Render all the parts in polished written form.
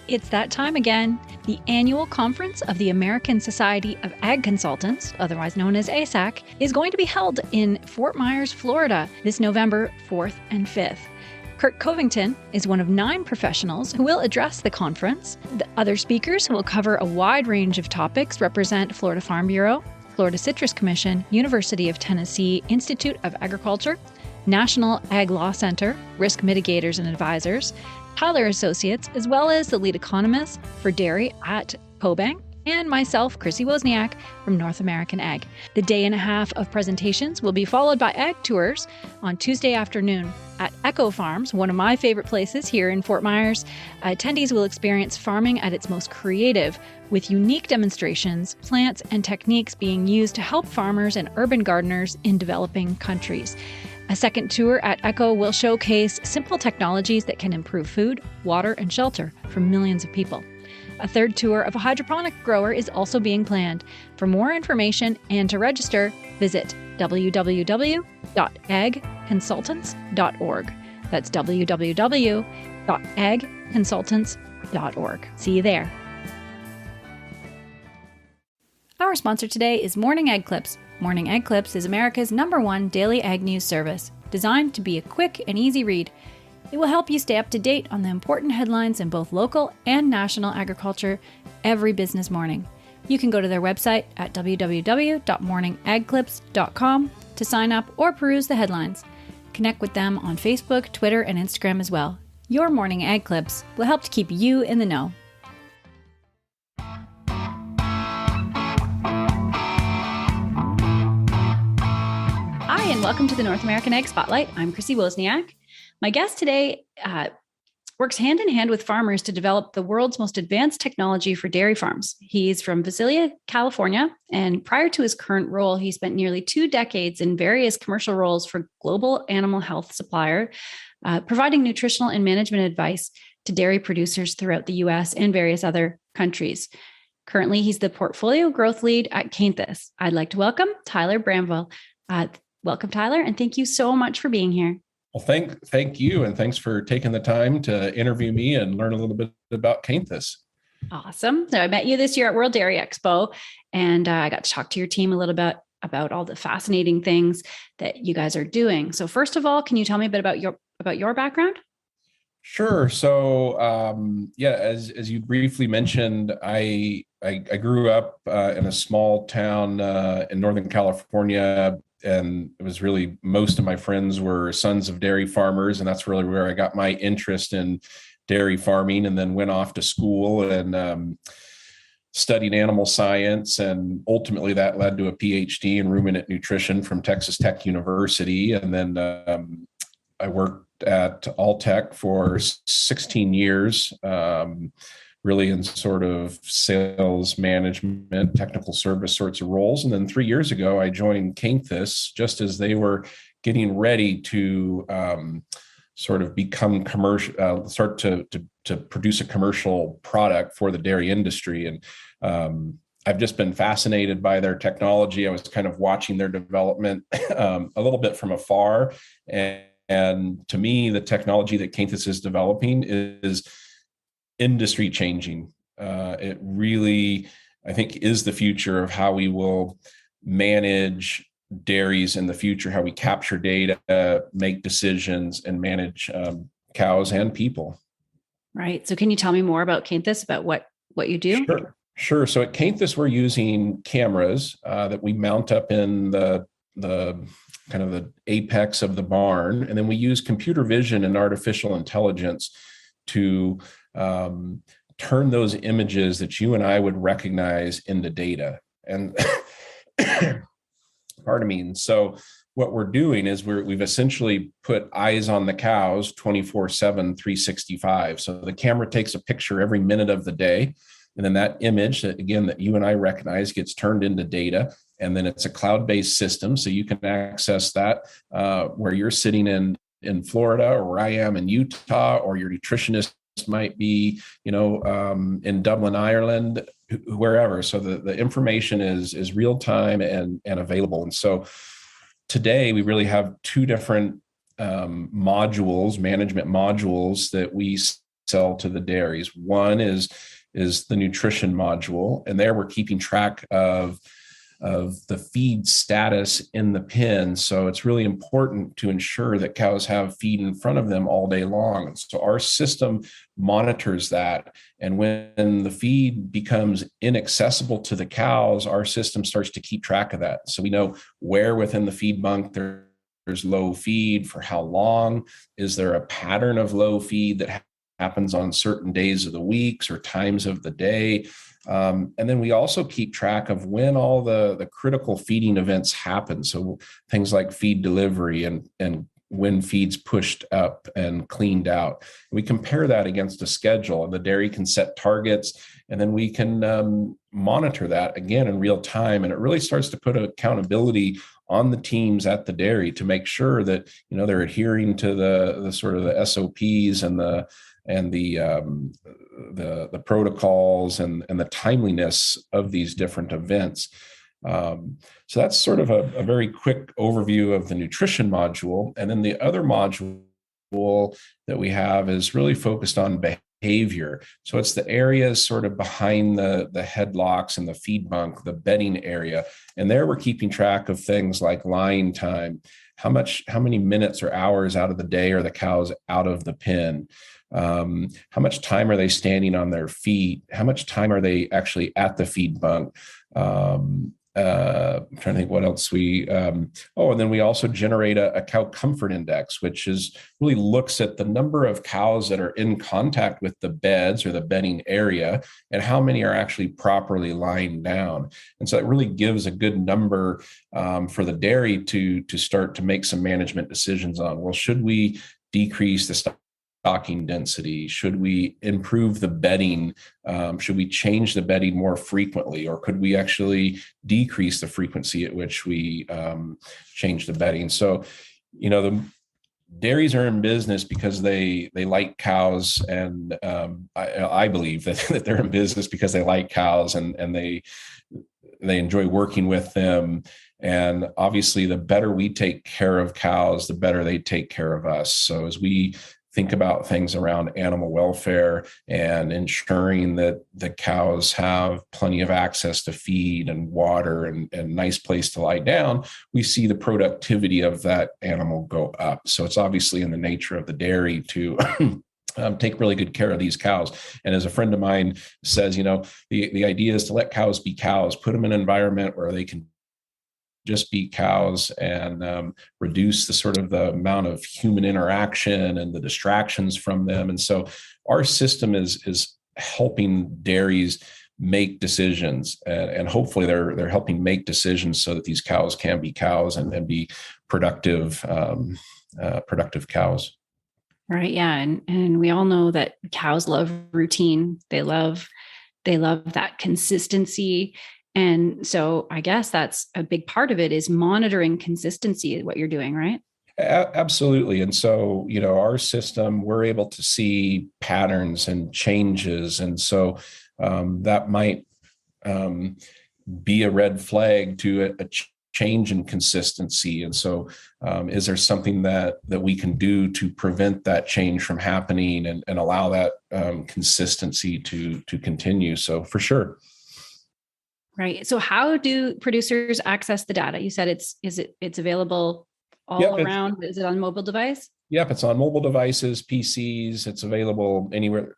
It's that time again. The annual conference of the American Society of Ag Consultants, otherwise known as ASAC, is going to be held in Fort Myers, Florida, this November 4th and 5th. Kurt Covington is one of 9 professionals who will address the conference. The other speakers who will cover a wide range of topics represent Florida Farm Bureau, Florida Citrus Commission, University of Tennessee Institute of Agriculture, National Ag Law Center, Risk Mitigators and Advisors, Tyler Associates, as well as the lead economist for dairy at CoBank, and myself, Chrissy Wozniak from North American Ag. The day and a half of presentations will be followed by ag tours on Tuesday afternoon at Echo Farms, one of my favorite places here in Fort Myers. Attendees will experience farming at its most creative, with unique demonstrations, plants, and techniques being used to help farmers and urban gardeners in developing countries. A second tour at Echo will showcase simple technologies that can improve food, water, and shelter for millions of people. A third tour of a hydroponic grower is also being planned. For more information and to register, visit www.agconsultants.org. That's www.agconsultants.org. See you there. Our sponsor today is Morning Ag Clips. Morning Ag Clips is America's #1 daily ag news service, designed to be a quick and easy read. It will help you stay up to date on the important headlines in both local and national agriculture every business morning. You can go to their website at www.morningagclips.com to sign up or peruse the headlines. Connect with them on Facebook, Twitter, and Instagram as well. Your Morning Ag Clips will help to keep you in the know. Hi, and welcome to the North American Ag Spotlight. I'm Chrissy Wozniak. My guest today works hand in hand with farmers to develop the world's most advanced technology for dairy farms. He's from Visalia, California, and prior to his current role, he spent nearly 2 decades in various commercial roles for global animal health supplier, providing nutritional and management advice to dairy producers throughout the U.S. and various other countries. Currently, he's the portfolio growth lead at Cainthus. I'd like to welcome Tyler Bramble. Welcome, Tyler, and thank you so much for being here. Well, thank you, and thanks for taking the time to interview me and learn a little bit about Cainthus. Awesome. So I met you this year at World Dairy Expo, and I got to talk to your team a little bit about all the fascinating things that you guys are doing. So first of all, can you tell me a bit about your background? Sure. So as you briefly mentioned, I grew up in a small town in Northern California. And it was really, most of my friends were sons of dairy farmers. And that's really where I got my interest in dairy farming, and then went off to school and studied animal science. And ultimately that led to a PhD in ruminant nutrition from Texas Tech University. And then I worked at Alltech for 16 years, really in sort of sales management, technical service sorts of roles. And then 3 years ago, I joined Cainthus just as they were getting ready to sort of become commercial, start to produce a commercial product for the dairy industry. And I've just been fascinated by their technology. I was kind of watching their development a little bit from afar. And to me, the technology that Cainthus is developing is industry changing. It really, I think, is the future of how we will manage dairies in the future, how we capture data, make decisions, and manage cows and people. Right. So can you tell me more about Cainthus, about what you do? Sure. So at Cainthus, we're using cameras that we mount up in the kind of the apex of the barn. And then we use computer vision and artificial intelligence to turn those images that you and I would recognize into data. And pardon me. And so what we're doing is we've essentially put eyes on the cows 24/7, 365. So the camera takes a picture every minute of the day. And then that image that you and I recognize gets turned into data. And then it's a cloud-based system. So you can access that where you're sitting in Florida, or where I am in Utah, or your nutritionist might be, in Dublin, Ireland, wherever. So the information is real time and available. And so today we really have 2 different management modules that we sell to the dairies. One is the nutrition module, and there we're keeping track of the feed status in the pen. So it's really important to ensure that cows have feed in front of them all day long. So our system monitors that. And when the feed becomes inaccessible to the cows, our system starts to keep track of that. So we know where within the feed bunk there's low feed, for how long. Is there a pattern of low feed that happens on certain days of the weeks or times of the day? And then we also keep track of when all the critical feeding events happen. So things like feed delivery and when feed's pushed up and cleaned out. We compare that against a schedule, and the dairy can set targets, and then we can monitor that again in real time. And it really starts to put accountability on the teams at the dairy to make sure that, they're adhering to the sort of the SOPs and the protocols and the timeliness of these different events. So that's sort of a very quick overview of the nutrition module. And then the other module that we have is really focused on behavior. So it's the areas sort of behind the headlocks and the feed bunk, the bedding area. And there we're keeping track of things like lying time. How many minutes or hours out of the day are the cows out of the pen? How much time are they standing on their feet? How much time are they actually at the feed bunk? I'm trying to think what else and then we also generate a cow comfort index, which really looks at the number of cows that are in contact with the beds or the bedding area and how many are actually properly lying down. And so it really gives a good number for the dairy to start to make some management decisions on, well, should we decrease the stocking density? Should we improve the bedding? Should we change the bedding more frequently? Or could we actually decrease the frequency at which we change the bedding? So, the dairies are in business because they like cows. And I believe that they're in business because they like cows and they enjoy working with them. And obviously, the better we take care of cows, the better they take care of us. So as we think about things around animal welfare and ensuring that the cows have plenty of access to feed and water and nice place to lie down, we see the productivity of that animal go up. So it's obviously in the nature of the dairy to take really good care of these cows. And as a friend of mine says, the idea is to let cows be cows, put them in an environment where they can just be cows and reduce the sort of the amount of human interaction and the distractions from them. And so our system is helping dairies make decisions, and hopefully they're helping make decisions so that these cows can be cows and be productive cows. Right. Yeah. And we all know that cows love routine. They love that consistency. And so I guess that's a big part of it, is monitoring consistency, what you're doing, right? Absolutely. And so, our system, we're able to see patterns and changes. And so that might be a red flag to a change in consistency. And so is there something that we can do to prevent that change from happening and allow that consistency to continue? So for sure. Right. So how do producers access the data? You said it's available all around. Is it on mobile device? Yep. It's on mobile devices, PCs. It's available anywhere.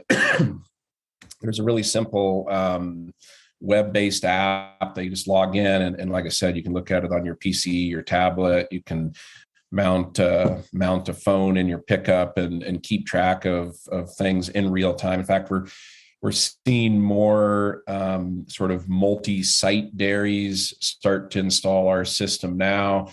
There's a really simple web-based app that you just log in. And like I said, you can look at it on your PC, your tablet. You can mount a phone in your pickup and keep track of things in real time. In fact, we're seeing more sort of multi-site dairies start to install our system now.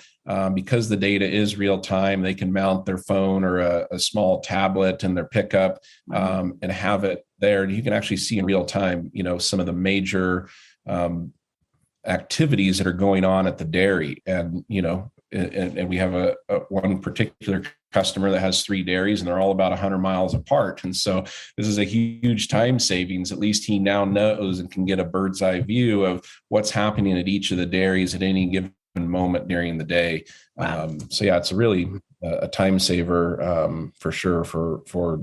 Because the data is real time, they can mount their phone or a small tablet in their pickup and have it there. And you can actually see in real time, some of the major activities that are going on at the dairy. And, and we have one particular customer that has 3 dairies, and they're all about 100 miles apart. And so this is a huge time savings. At least he now knows and can get a bird's eye view of what's happening at each of the dairies at any given moment during the day. Wow. So yeah, it's really a time saver for sure for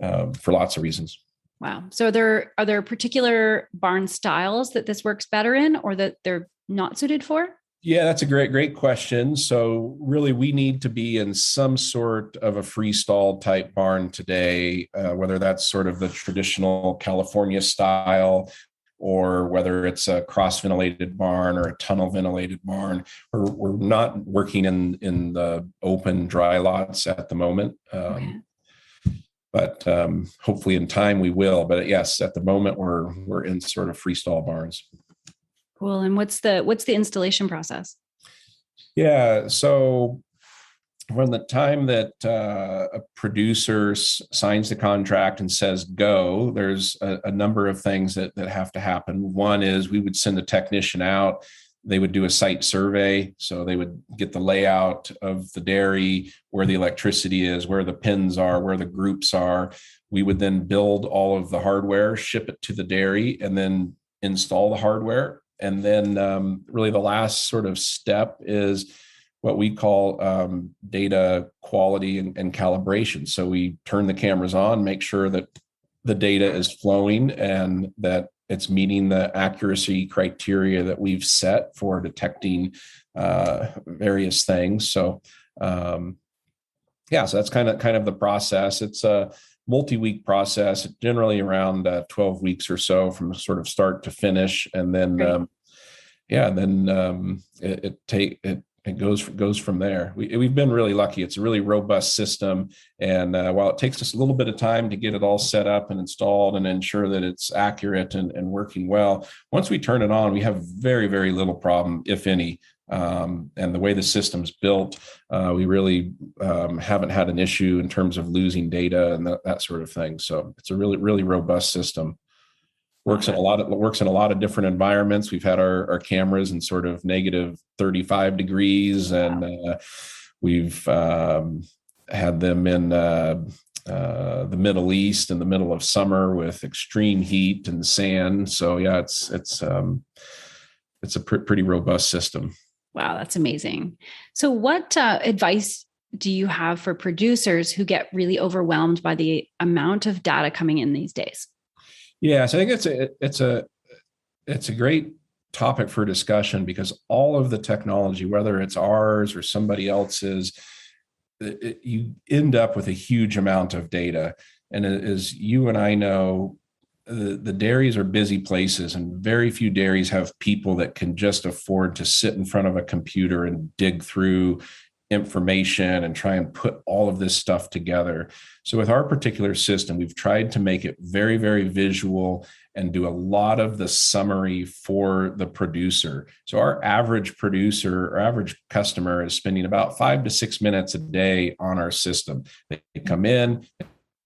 for lots of reasons. Wow. So are there particular barn styles that this works better in or that they're not suited for? Yeah, that's a great question. So really, we need to be in some sort of a freestall type barn today, whether that's sort of the traditional California style, or whether it's a cross ventilated barn or a tunnel ventilated barn. We're not working in the open dry lots at the moment. Okay. But hopefully in time we will. But yes, at the moment we're in sort of freestall barns. Cool. And what's the installation process? Yeah. So from the time that a producer signs the contract and says go, there's a number of things that have to happen. One is we would send a technician out. They would do a site survey. So they would get the layout of the dairy, where the electricity is, where the pins are, where the groups are. We would then build all of the hardware, ship it to the dairy, and then install the hardware. And then really the last sort of step is what we call data quality and calibration. So we turn the cameras on, make sure that the data is flowing and that it's meeting the accuracy criteria that we've set for detecting various things. So so that's kind of the process. It's a multi-week process, generally around 12 weeks or so from sort of start to finish. And then, it goes from there. We've been really lucky. It's a really robust system. And while it takes us a little bit of time to get it all set up and installed and ensure that it's accurate and working well, once we turn it on, we have very, very little problem, if any. And the way the system's built, we really haven't had an issue in terms of losing data and that sort of thing. So it's a really, really robust system. Works in a lot of different environments. We've had our cameras in sort of negative 35 degrees, and we've had them in the Middle East in the middle of summer with extreme heat and sand. So yeah, it's a pretty robust system. Wow, that's amazing. So what advice do you have for producers who get really overwhelmed by the amount of data coming in these days? Yeah, so I think it's a great topic for discussion, because all of the technology, whether it's ours or somebody else's, you end up with a huge amount of data. And as you and I know, the dairies are busy places, and very few dairies have people that can just afford to sit in front of a computer and dig through information and try and put all of this stuff together. So with our particular system, we've tried to make it very, very visual and do a lot of the summary for the producer. So our average producer or average customer is spending about 5 to 6 minutes a day on our system. They come in,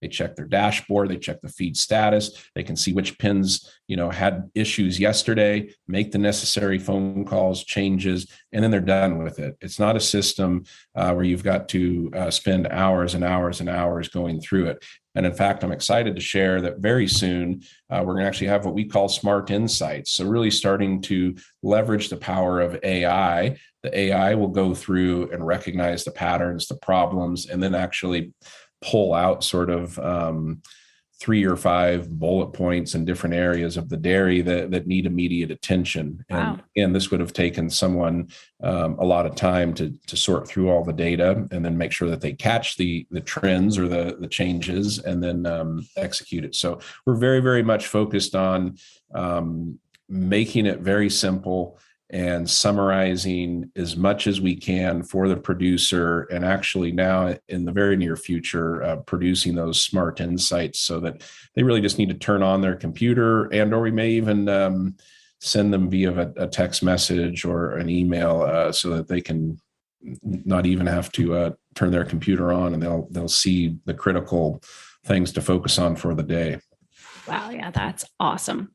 they check their dashboard, they check the feed status, they can see which pins, had issues yesterday, make the necessary phone calls, changes, and then they're done with it. It's not a system where you've got to spend hours and hours and hours going through it. And in fact, I'm excited to share that very soon, we're going to actually have what we call smart insights. So really starting to leverage the power of AI. The AI will go through and recognize the patterns, the problems, and then actually pull out sort of 3 or 5 bullet points in different areas of the dairy that need immediate attention. Wow. And again, this would have taken someone a lot of time to sort through all the data and then make sure that they catch the trends or the changes and then execute it. So we're very, very much focused on making it very simple and summarizing as much as we can for the producer, and actually now in the very near future, producing those smart insights so that they really just need to turn on their computer, and or we may even send them via a text message or an email so that they can not even have to turn their computer on, and they'll see the critical things to focus on for the day. Wow, yeah, that's awesome.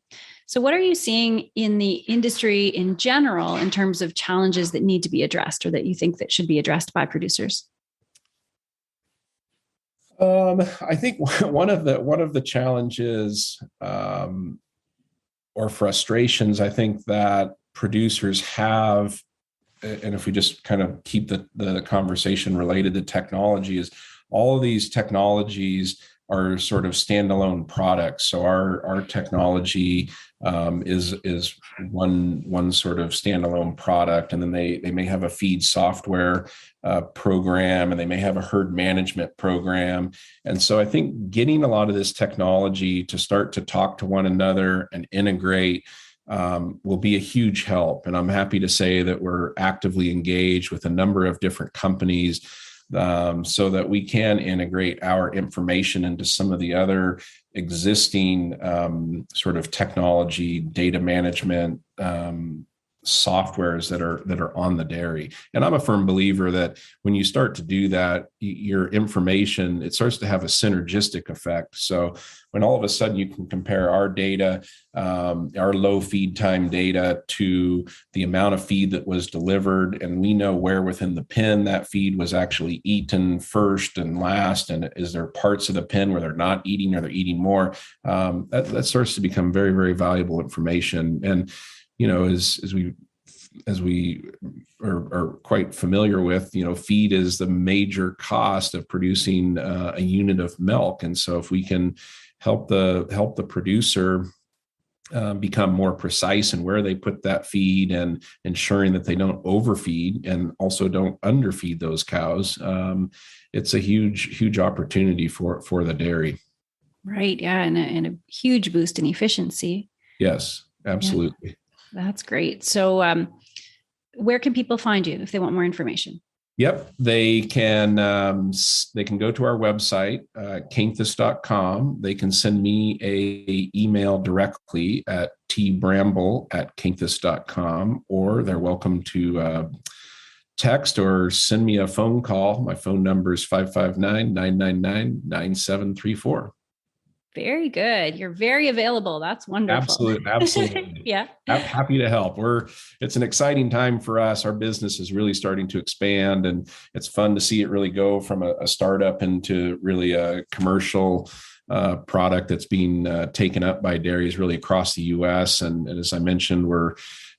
So what are you seeing in the industry in general in terms of challenges that need to be addressed or that you think that should be addressed by producers? I think one of the challenges or frustrations I think that producers have, and if we just kind of keep the conversation related to technology, is all of these technologies are sort of standalone products. So our technology is one sort of standalone product, and then they may have a feed software program, and they may have a herd management program. And so I think getting a lot of this technology to start to talk to one another and integrate will be a huge help. And I'm happy to say that we're actively engaged with a number of different companies so that we can integrate our information into some of the other existing sort of technology, data management softwares that are on the dairy. And I'm a firm believer that when you start to do that, your information, it starts to have a synergistic effect. So when all of a sudden you can compare our data, our low feed time data, to the amount of feed that was delivered, and we know where within the pen that feed was actually eaten first and last, and is there parts of the pen where they're not eating or they're eating more, that starts to become very, very valuable information. And as we are quite familiar with, feed is the major cost of producing a unit of milk. And so if we can help the producer become more precise in where they put that feed, and ensuring that they don't overfeed and also don't underfeed those cows, it's a huge opportunity for the dairy. Right. Yeah. And a huge boost in efficiency. Yes, absolutely. Yeah. That's great. So where can people find you if they want more information? Yep. They can go to our website, Cainthus.com. They can send me a email directly at tbramble@Cainthus.com, or they're welcome to text or send me a phone call. My phone number is 559-999-9734. Very good. You're very available. That's wonderful. Absolutely. Yeah. Happy to help. It's an exciting time for us. Our business is really starting to expand, and it's fun to see it really go from a startup into really a commercial product that's being taken up by dairies really across the U.S. And as I mentioned,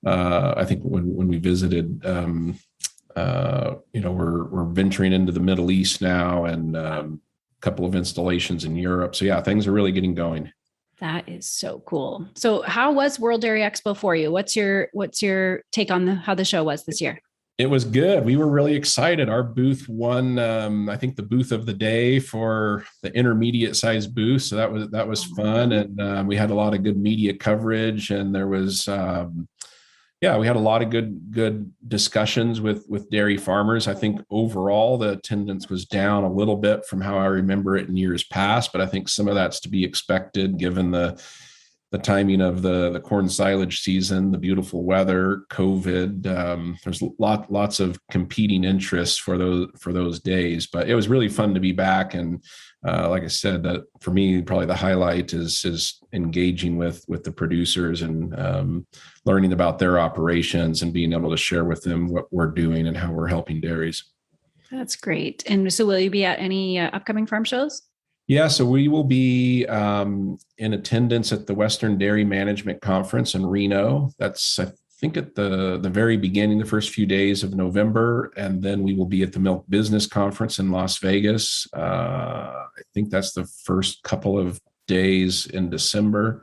I think when we visited, we're venturing into the Middle East now, and couple of installations in Europe. So yeah, things are really getting going. That is so cool. So how was World Dairy Expo for you? What's your take on how the show was this year? It was good. We were really excited. Our booth won, I think, the booth of the day for the intermediate size booth. So that was fun. And we had a lot of good media coverage, and there was, we had a lot of good discussions with dairy farmers. I think overall the attendance was down a little bit from how I remember it in years past, but I think some of that's to be expected given the timing of the corn silage season, the beautiful weather, COVID. There's lots of competing interests for those days, but it was really fun to be back. And like I said, that for me, probably the highlight is engaging with the producers and learning about their operations and being able to share with them what we're doing and how we're helping dairies. That's great. And so will you be at any upcoming farm shows? Yeah, so we will be in attendance at the Western Dairy Management Conference in Reno. That's, I think, at the very beginning, the first few days of November. And then we will be at the Milk Business Conference in Las Vegas. I think that's the first couple of days in December.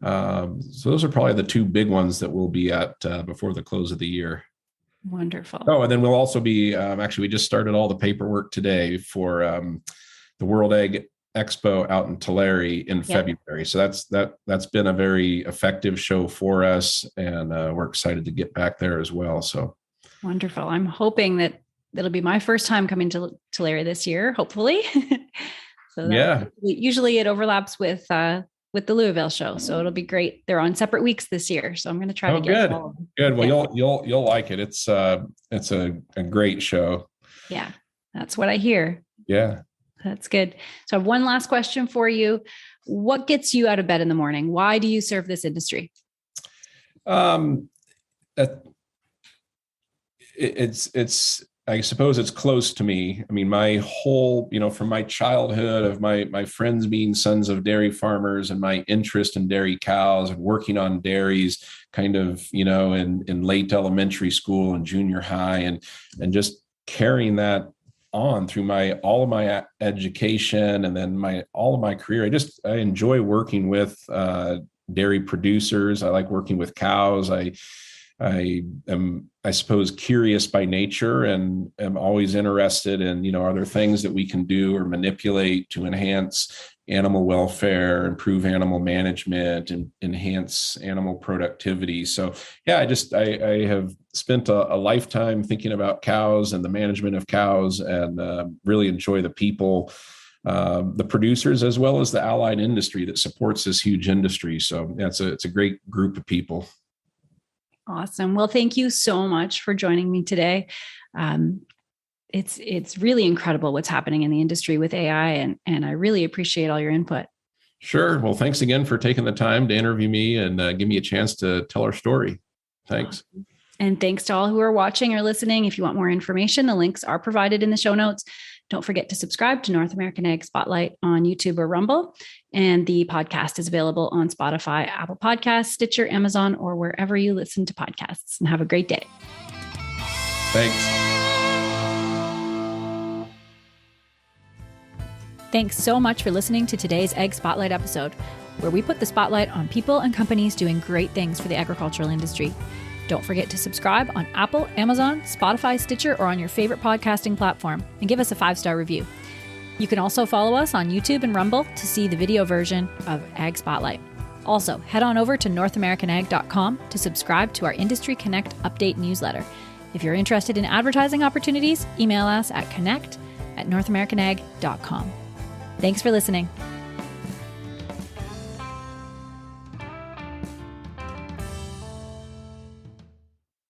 So those are probably the two big ones that we'll be at before the close of the year. Wonderful. Oh, and then we'll also be, actually, we just started all the paperwork today for the World Egg Expo out in Tulare in February. So that's been a very effective show for us, and we're excited to get back there as well. So wonderful. I'm hoping that it'll be my first time coming to Tulare this year, hopefully. So usually it overlaps with the Louisville show, so it'll be great. They're on separate weeks this year, so I'm going to try to get all of them. Good. Well, you'll like it. It's a great show. Yeah, that's what I hear. Yeah. That's good. So I have one last question for you. What gets you out of bed in the morning? Why do you serve this industry? It's I suppose it's close to me. I mean, my whole, from my childhood of my friends being sons of dairy farmers, and my interest in dairy cows and working on dairies kind of, in late elementary school and junior high, and just carrying that on through all of my education and then all of my career. I enjoy working with dairy producers. I like working with cows. I am, I suppose, curious by nature and am always interested in, are there things that we can do or manipulate to enhance animal welfare, improve animal management, and enhance animal productivity. So yeah, I have spent a lifetime thinking about cows and the management of cows, and really enjoy the people, the producers, as well as the allied industry that supports this huge industry. So yeah, it's a great group of people. Awesome. Well, thank you so much for joining me today. It's really incredible what's happening in the industry with AI, and I really appreciate all your input. Sure. Well, thanks again for taking the time to interview me and give me a chance to tell our story. Thanks. And thanks to all who are watching or listening. If you want more information, the links are provided in the show notes. Don't forget to subscribe to North American Ag Spotlight on YouTube or Rumble. And the podcast is available on Spotify, Apple Podcasts, Stitcher, Amazon, or wherever you listen to podcasts. And have a great day. Thanks. Thanks so much for listening to today's Ag Spotlight episode, where we put the spotlight on people and companies doing great things for the agricultural industry. Don't forget to subscribe on Apple, Amazon, Spotify, Stitcher, or on your favorite podcasting platform, and give us a 5-star review. You can also follow us on YouTube and Rumble to see the video version of Ag Spotlight. Also, head on over to NorthAmericanAg.com to subscribe to our Industry Connect update newsletter. If you're interested in advertising opportunities, email us at connect@NorthAmericanAg.com. Thanks for listening.